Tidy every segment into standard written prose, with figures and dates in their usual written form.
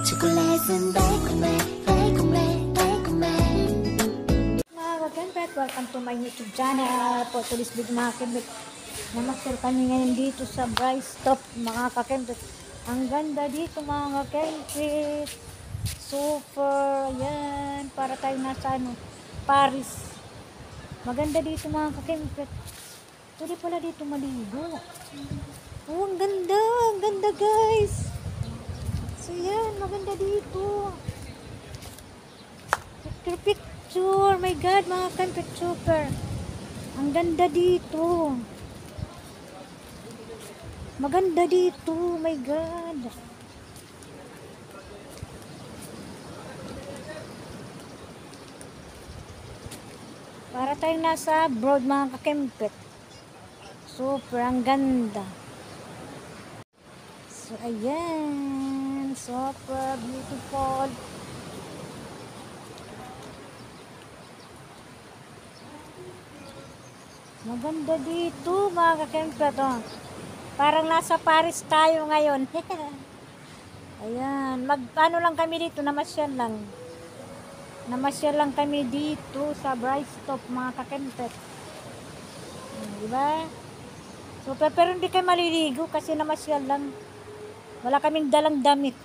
Chocolate's Mga kakempet, welcome to my YouTube channel. For today's video mga kakempet, namasyal kami ngayon dito sa Bryce Top mga kakempet. Ang ganda dito mga kakempet. Super, yan. Para tayo nasa Paris. Maganda dito mga kakempet. Pwede pala dito maligo. Oh, ang ganda guys. So yan, maganda dito. Picture, my god mga kakempet, super. Ang ganda dito. Maganda dito, my god. Para tayong nasa abroad mga kakempet. Super, ang ganda. So, ayan. Super beautiful. Maganda dito mga kakempet. Oh. Parang nasa Paris tayo ngayon. Ayan. Ano lang kami dito, namasyal lang. Namasyal lang kami dito sa Bryce Top mga kakempet. Diba? So, pero hindi kayo maliligo kasi namasyal lang. Wala kaming dalang damit.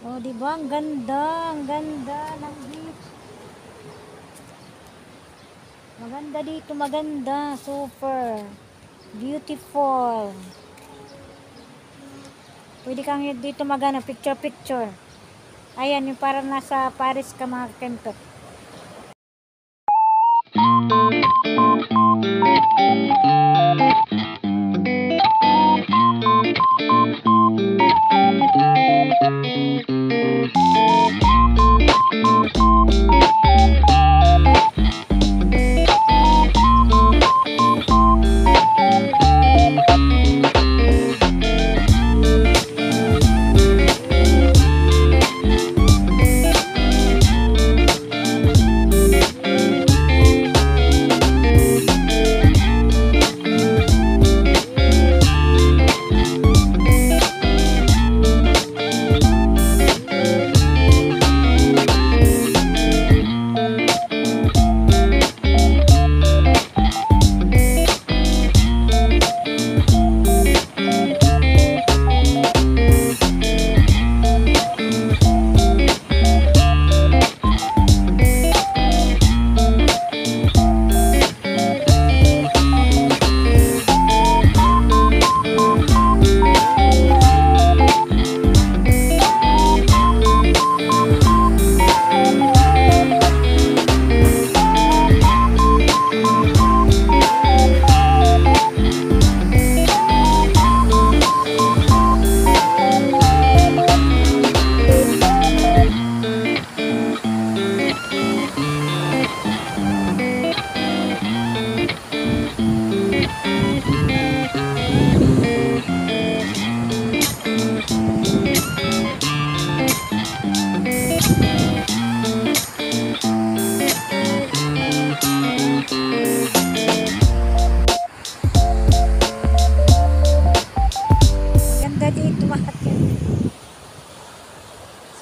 O, diba? Ang ganda ng beach. Maganda dito, maganda. Super. Beautiful. Pwede kang dito magana picture. Ayan, yung parang nasa Paris ka mga kakempet.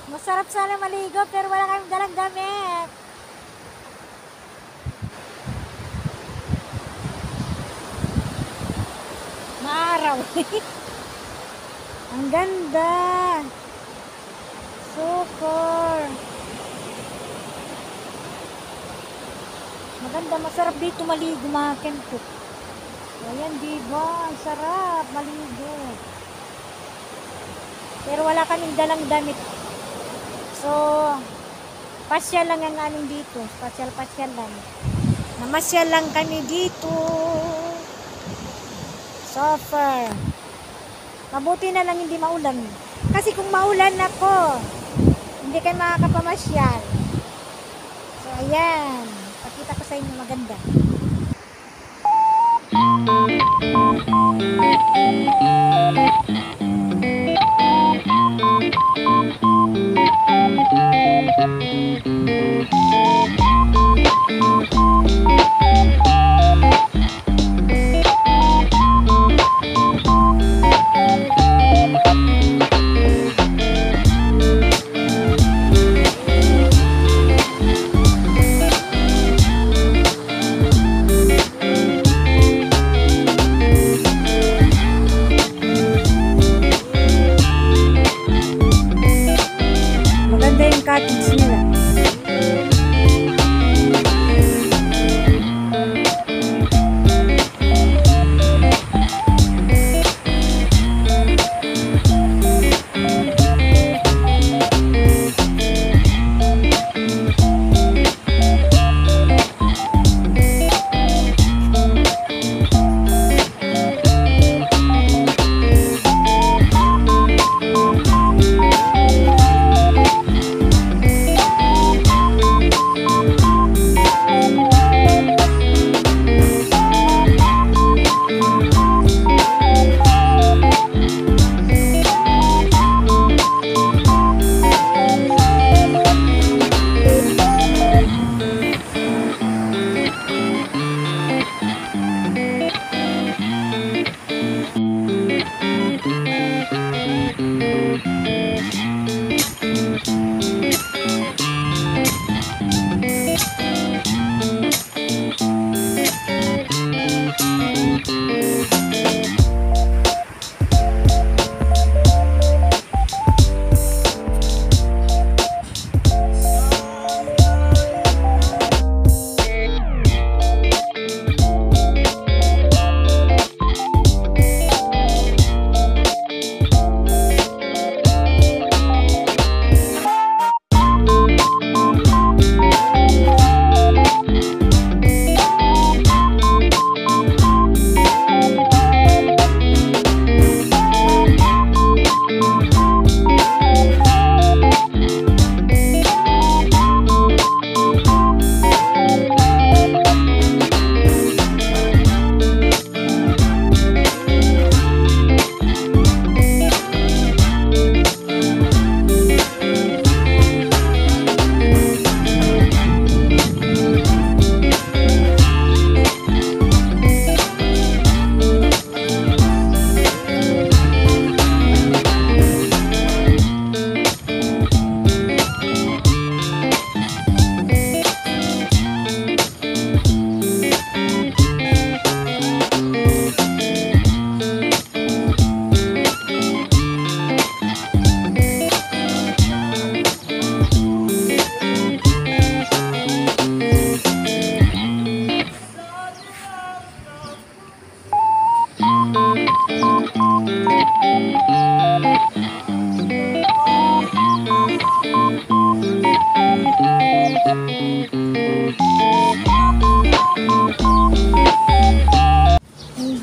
Masarap sana maligo pero wala kayong dalang damit. Maaraw. Ang ganda. Super. Maganda, masarap dito maligo mga kakempet. Ayan, diba? Ang sarap maligo. Pero wala kaming dalang damit. So, pasyal lang ang aning dito. Pasyal lang. Namasyal lang kami dito. Super. Mabuti na lang hindi maulan. Kasi kung maulan ako, hindi kayo makakapamasyal. So, ayan. Pakita ko sa inyo maganda.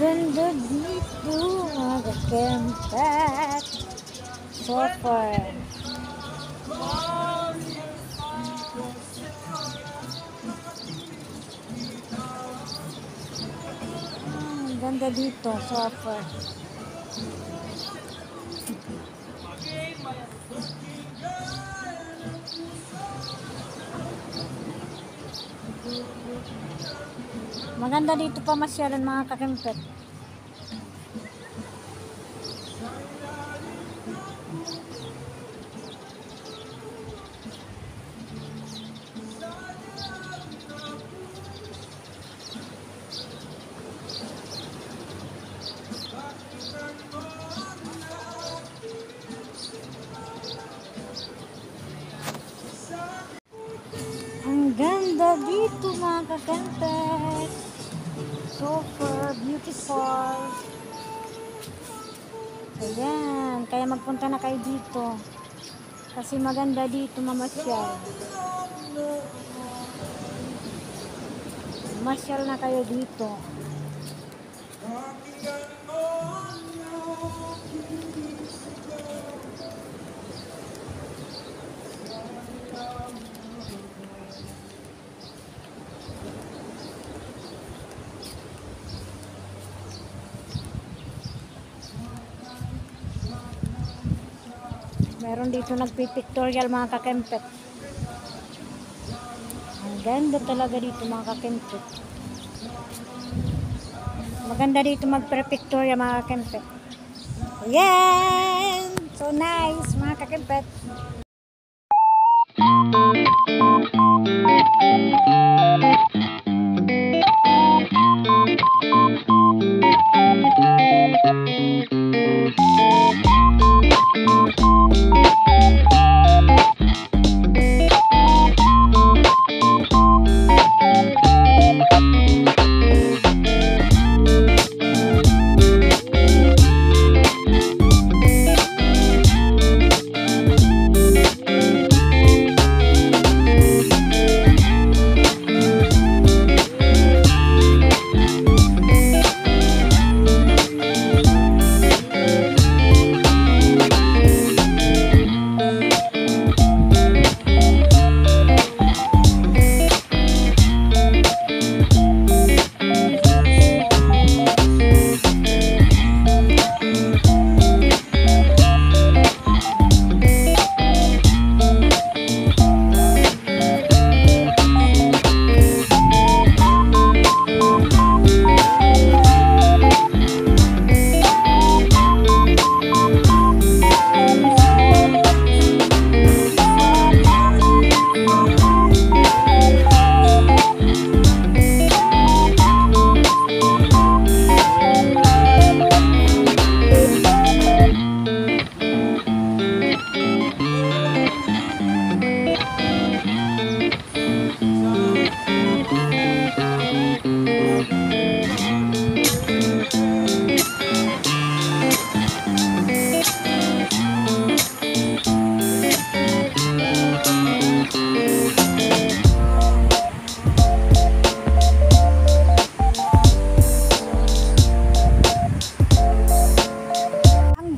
ganda dito, mga kempet. Super. Ganda dito, super. Maganda dito pa masyalan, mga kakempet. Ang ganda dito, mga kakempet. Super beautiful. Ayan, kaya magpunta na kayo dito. Kasi maganda dito mamasyal. Masyal na kayo dito. Meron dito nagpipictorial, mga kakempet. Ang ganda talaga dito, mga kakempet. Maganda dito magpipictorial, mga kakempet. Ayan! So nice, mga kakempet.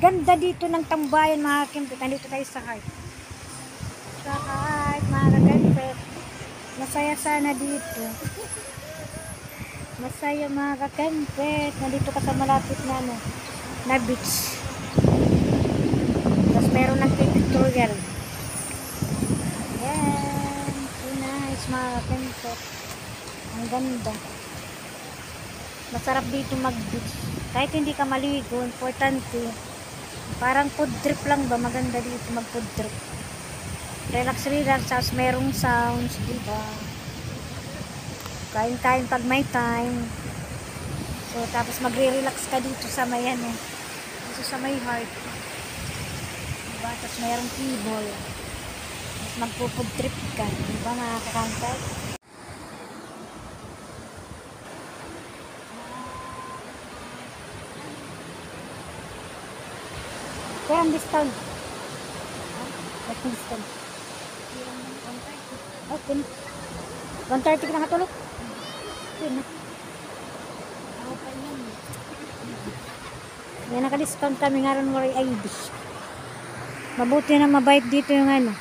Ganda dito ng tambayan, mga kakempet. Nandito tayo sa heart. Sa heart, mga kakempet. Masaya sana dito. Masaya, mga kakempet. Nandito ka sa malapit na na beach. Tapos meron ng pictorial. Ayan. So nice, mga kakempet. Ang ganda. Masarap dito mag-beach. Kahit hindi ka maligo, importante. Parang food trip lang ba? Maganda dito mag food trip. Relax, tapos merong sounds, diba? Kain-kain pag may time. So, tapos magre-relax ka dito sa may dito sa may heart. Diba? Tapos merong table. Tapos magpo-food trip ka. Diba, mga kakantay? Kaya ang discount. Ang discount. Okay. 130 ka nakatulog? Okay na. Okay na. Yan, naka-discount kami nga ron mo ID. Mabuti na mabait dito yung ano,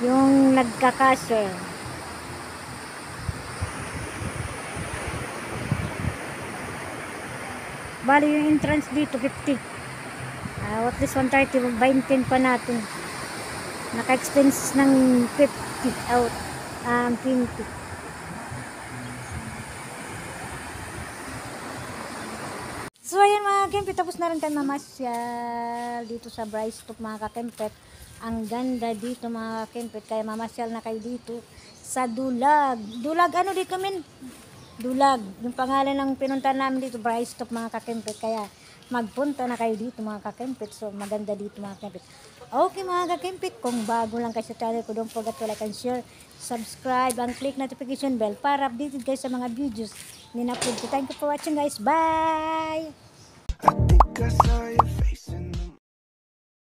yung nagka-cashier. Bali yung entrance dito 50. At least 130, 20 pa natin. Naka-expense ng 50 out 20. So ayan mga kempit, tapos na rin tayo mamasyal dito sa Bryce Top mga kakempit. Ang ganda dito mga kakempit, kaya mamasyal na kayo dito sa Dulag. Dulag ano dito men? Dulag, yung pangalan ng pinunta namin dito, Bryce Top mga kakempit. Kaya magpunta na kayo dito mga kakempit. So maganda dito mga kakempit. Okay mga kakempit, kung bago lang kayo sa channel ko, don't forget to like and share, subscribe, and click notification bell para updated kayo sa mga videos ni na-upload ko. Thank you for watching guys. Bye! I think I saw your face.